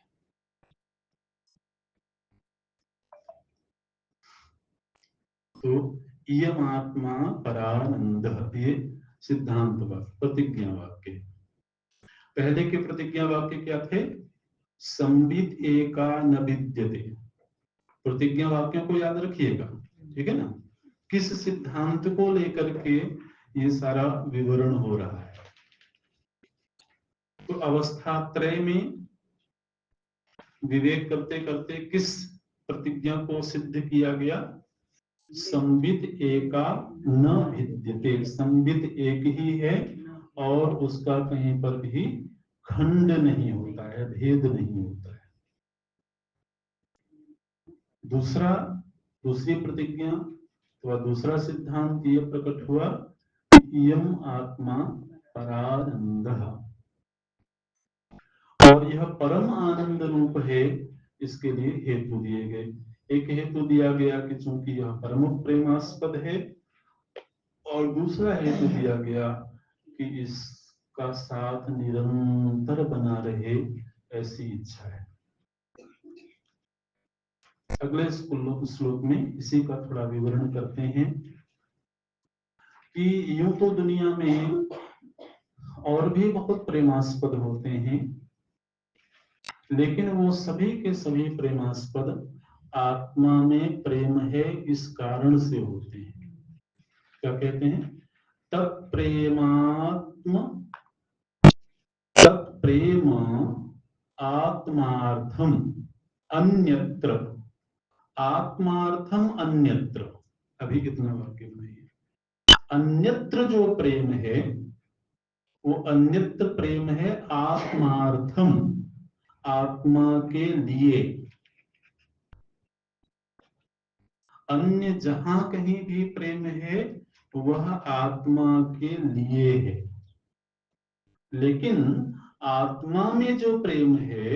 तो इयम आत्मा परानंद, ये सिद्धांत वाक्य, प्रतिज्ञा वाक्य। पहले के प्रतिज्ञा वाक्य क्या थे? संबित एका न विद्यते। प्रतिज्ञा वाक्यों को याद रखिएगा, ठीक है ना? किस सिद्धांत को लेकर के ये सारा विवरण हो रहा है? तो अवस्था त्रय में विवेक करते करते किस प्रतिज्ञा को सिद्ध किया गया? संबित एका न भिद्यते। संबित एक ही है और उसका कहीं पर भी खंड नहीं होता है, भेद नहीं होता है। दूसरी प्रतिज्ञा तो दूसरा सिद्धांत ये प्रकट हुआ कि इयम आत्मा परानंदः, और यह परम आनंद रूप है। इसके लिए हेतु दिए गए। एक हेतु दिया गया कि चूंकि यह परम प्रेमास्पद है, और दूसरा हेतु दिया गया कि इसका साथ निरंतर बना रहे, ऐसी इच्छा है। अगले श्लोक में इसी का थोड़ा विवरण करते हैं कि यूं तो दुनिया में और भी बहुत प्रेमास्पद होते हैं, लेकिन वो सभी के सभी प्रेमास्पद आत्मा में प्रेम है इस कारण से होते हैं। क्या कहते हैं? तत्प्रेम आत्मार्थम अन्यत्र। आत्मार्थम अन्यत्र, अभी कितना वाक्य बनाइए। अन्यत्र जो प्रेम है वो अन्यत्र प्रेम है आत्मार्थम, आत्मा के लिए। अन्य जहां कहीं भी प्रेम है वह आत्मा के लिए है, लेकिन आत्मा में जो प्रेम है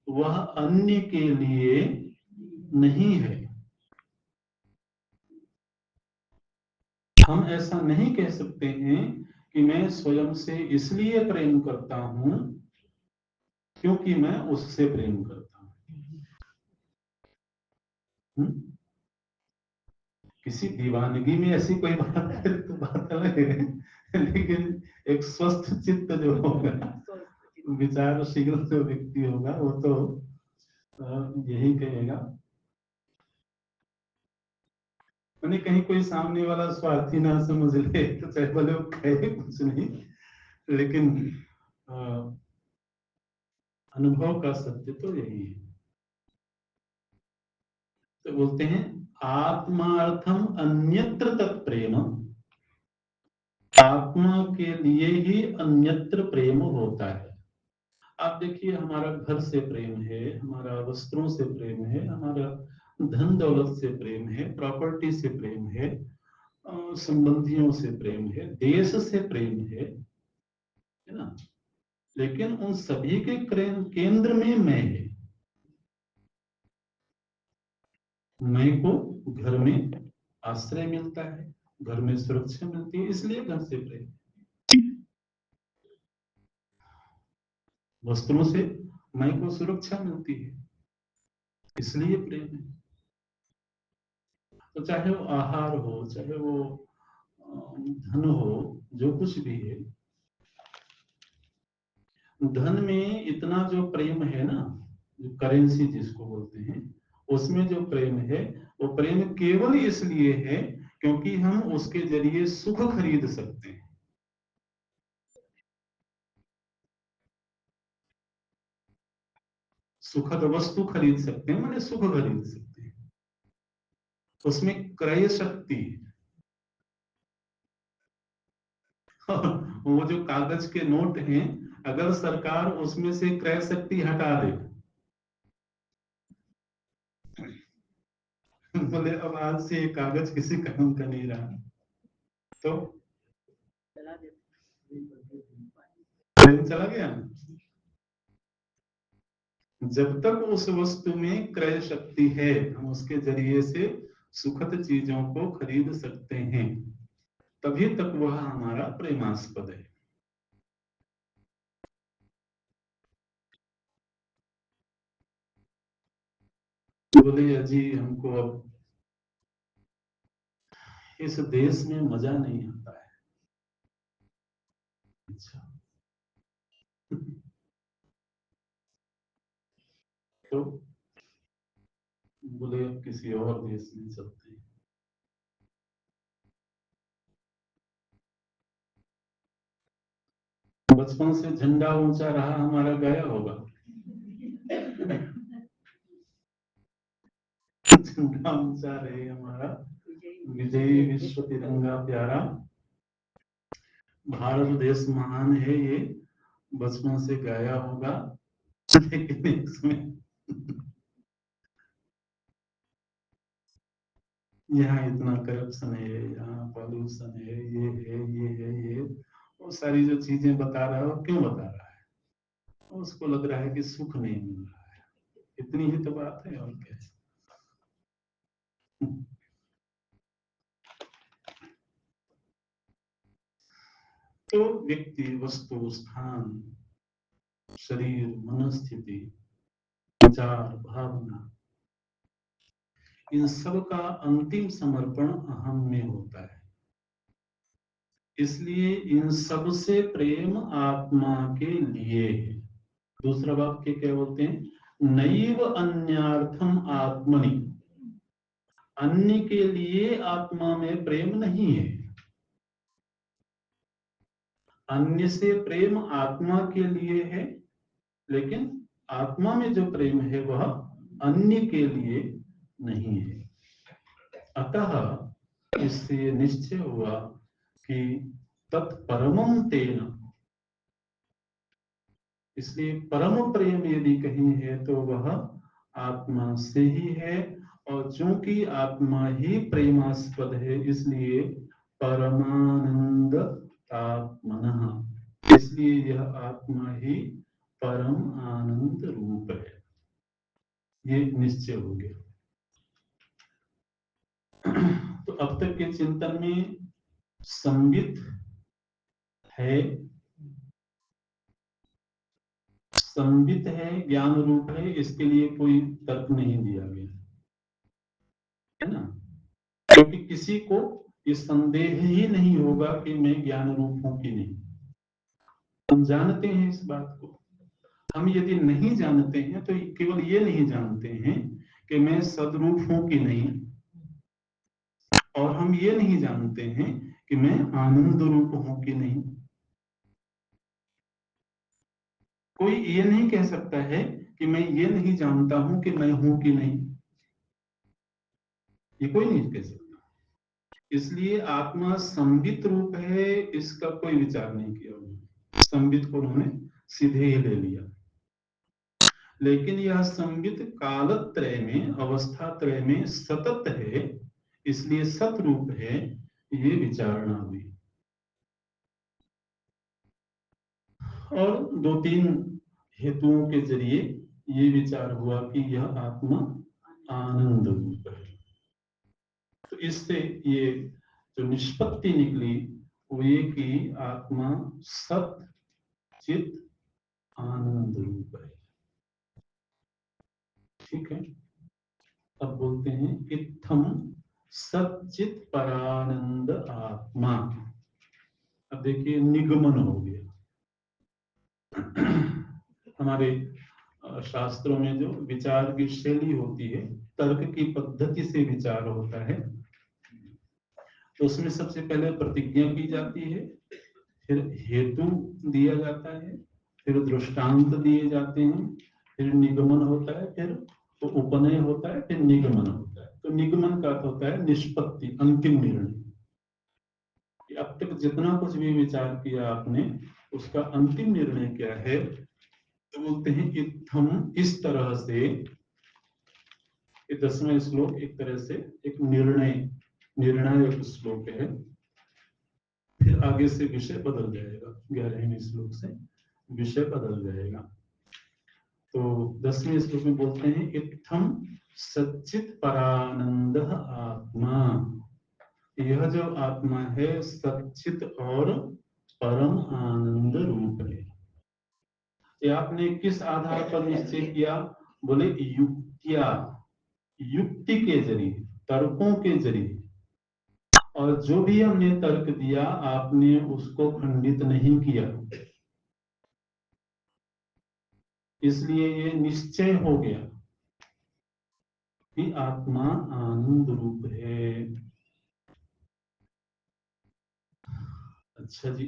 वह अन्य के लिए नहीं है। हम ऐसा नहीं कह सकते हैं कि मैं स्वयं से इसलिए प्रेम करता हूं क्योंकि मैं उससे प्रेम करता हूं। किसी दीवानगी में ऐसी कोई बात है तो बात अलग है, लेकिन एक स्वस्थ चित्त जो होगा, विचारशील जो व्यक्ति होगा, वो तो यही कहेगा। मैंने कहीं कोई सामने वाला स्वार्थी ना समझ ले तो चाहे भले वो कहे कुछ नहीं, लेकिन अनुभव का सत्य तो यही है। तो बोलते हैं आत्मार्थम अन्यत्र तत्प्रेम, आत्मा के लिए ही अन्यत्र प्रेम होता है। आप देखिए, हमारा घर से प्रेम है, हमारा वस्त्रों से प्रेम है, हमारा धन दौलत से प्रेम है, प्रॉपर्टी से प्रेम है, संबंधियों से प्रेम है, देश से प्रेम है ना? लेकिन उन सभी के केंद्र में मैं है। मैं को घर में आश्रय मिलता है, घर में सुरक्षा मिलती है, इसलिए घर से प्रेम। वस्त्रों से मैं को सुरक्षा मिलती है, इसलिए प्रेम है। तो चाहे वो आहार हो, चाहे वो धन हो, जो कुछ भी है, धन में इतना जो प्रेम है ना, जो करेंसी जिसको बोलते हैं, उसमें जो प्रेम है वो प्रेम केवल इसलिए है क्योंकि हम उसके जरिए सुख खरीद सकते हैं। सुखद वस्तु खरीद सकते हैं, माने सुख खरीद सकते हैं। उसमें क्रय शक्ति वो जो कागज के नोट हैं, अगर सरकार उसमें से क्रय शक्ति हटा दे, बोले अब आज से ये कागज किसी काम का नहीं रहा, तो प्रेम चला गया। जब तक उस वस्तु में क्रय शक्ति है, हम उसके जरिए से सुखद चीजों को खरीद सकते हैं, तभी तक वह हमारा प्रेमास्पद है। बोले अजी हमको अब इस देश में मजा नहीं आता है। अच्छा, तो बोले अब किसी और देश में चलते हैं। बचपन से झंडा ऊंचा रहा हमारा, गया होगा। झंडा ऊंचा रहे हमारा, विजयी विश्व तिरंगा प्यारा, भारत देश महान है, ये बचपन से गाया होगा। लेकिन इसमें यहाँ इतना करप्शन है, यहाँ पॉल्यूशन है, ये है, ये है, ये वो सारी जो चीजें बता रहा है, वो क्यों बता रहा है? उसको लग रहा है कि सुख नहीं मिल रहा है। इतनी ही तो बात है, और क्या है। तो व्यक्ति, वस्तु, स्थान, शरीर, मनस्थिति, विचार, भावना, इन सब का अंतिम समर्पण अहम में होता है। इसलिए इन सब से प्रेम आत्मा के लिए है। दूसरा वाक्य क्या बोलते हैं? नैव अन्यार्थम आत्मनि, अन्य के लिए आत्मा में प्रेम नहीं है। अन्य से प्रेम आत्मा के लिए है, लेकिन आत्मा में जो प्रेम है वह अन्य के लिए नहीं है। अतः इससे निश्चय हुआ कि तत्परमं तेन, इसलिए परम प्रेम यदि कहीं है तो वह आत्मा से ही है, और चूंकि आत्मा ही प्रेमास्पद है, इसलिए परमानंद आत्मनः, इसलिए यह आत्मा ही परम आनंद रूप है। ये निश्चय हो गया। तो अब तक के चिंतन में संबित है, संबित है, ज्ञान रूप है, इसके लिए कोई तर्क नहीं दिया गया है ना, क्योंकि किसी को ये संदेह ही नहीं होगा कि मैं ज्ञान रूप हूं कि नहीं। हम जानते हैं इस बात को। हम यदि नहीं जानते हैं तो केवल ये नहीं जानते हैं कि मैं सदरूप हूं कि नहीं, और हम ये नहीं जानते हैं कि मैं आनंद रूप हूं कि नहीं। कोई ये नहीं कह सकता है कि मैं ये नहीं जानता हूं कि मैं हूं कि नहीं, ये कोई नहीं कह सकता। इसलिए आत्मा संबित रूप है, इसका कोई विचार नहीं किया उन्होंने। संबित को उन्होंने सीधे ही ले लिया। लेकिन यह संबित कालत्रय में, अवस्था त्रय में सतत है, इसलिए सतरूप है, ये विचारणा हुई। और दो तीन हेतुओं के जरिए ये विचार हुआ कि यह आत्मा आनंद रूप है। तो इससे ये जो निष्पत्ति निकली वो ये कि आत्मा सत चित आनंद रूप है। ठीक है, अब बोलते हैं इत्थम सच्चित परानंद आत्मा। अब देखिए निगमन हो गया। हमारे शास्त्रों में जो विचार की शैली होती है, तर्क की पद्धति से विचार होता है, तो उसमें सबसे पहले प्रतिज्ञा की जाती है, फिर हेतु दिया जाता है, फिर दृष्टांत दिए जाते हैं, फिर निगमन होता है, फिर तो उपनय होता है, फिर निगमन होता है। तो निगमन का अर्थ होता है निष्पत्ति, अंतिम निर्णय। अब तक जितना कुछ भी विचार किया आपने, उसका अंतिम निर्णय क्या है? तो बोलते हैं इत्थम, इस तरह से। ये 10वां श्लोक एक तरह से एक निर्णायक श्लोक है। फिर आगे से विषय बदल जाएगा, 11वें श्लोक से विषय बदल जाएगा। तो 10वें श्लोक में बोलते हैं इत्थम सच्चित परानंद आत्मा। यह जो आत्मा है सच्चित और परम आनंद रूप है। ये आपने किस आधार पर निश्चय किया? बोले युक्तिया, युक्ति के जरिए, तर्कों के जरिए। और जो भी हमने तर्क दिया आपने उसको खंडित नहीं किया, इसलिए ये निश्चय हो गया। कि आत्मा आनंद रूप है। अच्छा जी,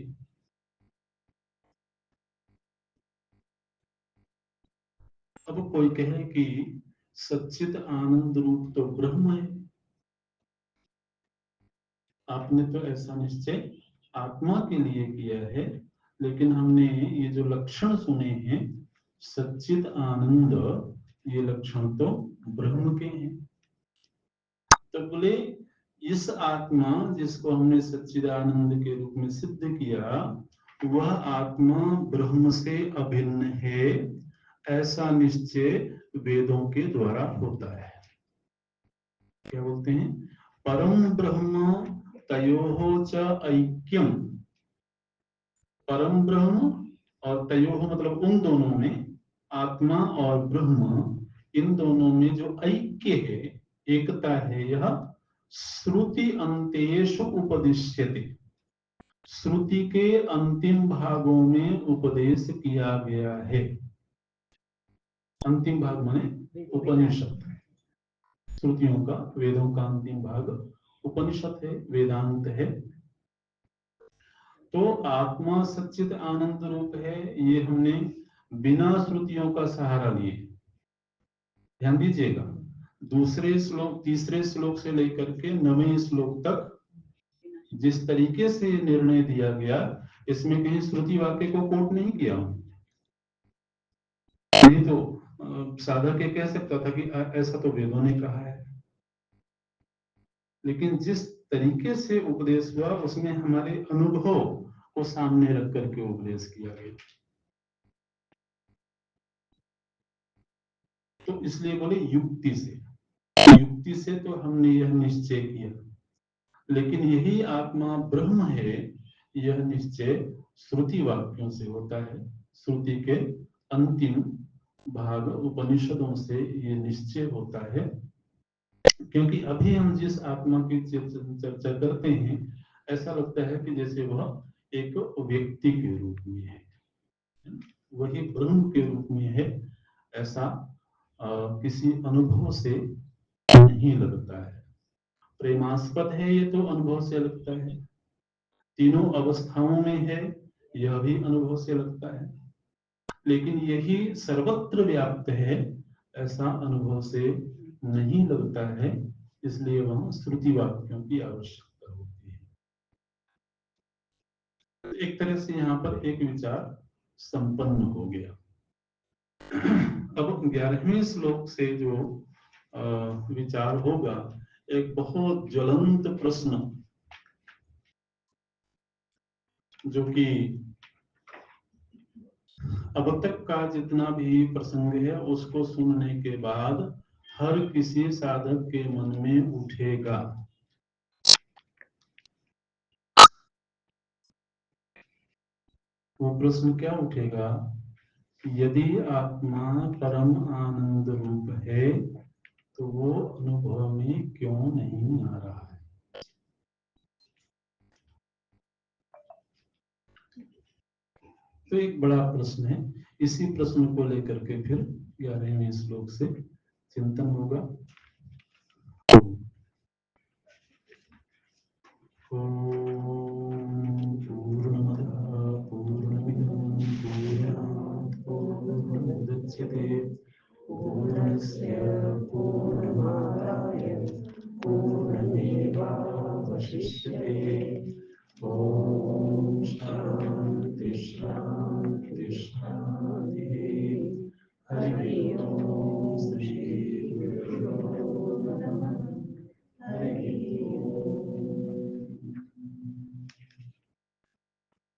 अब कोई कहे कि सच्चित आनंद रूप तो ब्रह्म है। आपने तो ऐसा निश्चय आत्मा के लिए किया है, लेकिन हमने ये जो लक्षण सुने हैं सच्चित आनंद, ये लक्षण तो ब्रह्म के हैं। तो बोले इस आत्मा जिसको हमने सच्चिदानंद के रूप में सिद्ध किया, वह आत्मा ब्रह्म से अभिन्न है, ऐसा निश्चय वेदों के द्वारा होता है। क्या बोलते हैं? परम ब्रह्म तयोहो च ऐक्यम। परम ब्रह्म और तयोह मतलब उन दोनों में, आत्मा और ब्रह्म, इन दोनों में जो ऐक्य है, एकता है, यह श्रुति अंतेषु उपदिश्यते। श्रुति के अंतिम भागों में उपदेश किया गया है। अंतिम भाग माने उपनिषद। श्रुतियों का, वेदों का अंतिम भाग उपनिषद है, वेदांत है। तो आत्मा सच्चित आनंद रूप है, ये हमने बिना श्रुतियों का सहारा लिए। ध्यान दीजिएगा, दूसरे श्लोक, तीसरे श्लोक से लेकर के 9वें श्लोक तक जिस तरीके से निर्णय दिया गया, इसमें कहीं श्रुति वाक्य को कोट नहीं किया। नहीं तो साधक ये कह सकता था कि ऐसा तो वेदों ने कहा है, लेकिन जिस तरीके से उपदेश हुआ उसमें हमारे अनुभव को सामने रख करके उपदेश किया गया। तो इसलिए बोले युक्ति से, युक्ति से तो हमने यह निश्चय किया, लेकिन यही आत्मा ब्रह्म है, यह निश्चय श्रुति वाक्यों से होता है। श्रुति के अंतिम भाग उपनिषदों से ये निश्चय होता है। क्योंकि अभी हम जिस आत्मा की चर्चा करते हैं, ऐसा लगता है कि जैसे वह एक व्यक्ति के रूप में है, वही ब्रह्म के रूप में है, ऐसा किसी अनुभव से नहीं लगता है। प्रेमास्पद है ये तो अनुभव से लगता है, तीनों अवस्थाओं में है, यह भी अनुभव से लगता है, लेकिन यही सर्वत्र व्याप्त है, ऐसा अनुभव से नहीं लगता है। इसलिए वहां श्रुति वाक्यों की आवश्यकता होती है। एक तरह से यहाँ पर एक विचार संपन्न हो गया। अब 11वें श्लोक से जो विचार होगा, एक बहुत ज्वलंत प्रश्न, जो कि अब तक का जितना भी प्रसंग है उसको सुनने के बाद हर किसी साधक के मन में उठेगा। वो प्रश्न क्या उठेगा? यदि आत्मा परम आनंद रूप है तो वो अनुभव में क्यों नहीं आ रहा है? तो एक बड़ा प्रश्न है। इसी प्रश्न को लेकर के फिर 11वें श्लोक से चिंतन होगा। पूर्णस्य पूर्णमादाय पूर्णमेवावशिष्यते।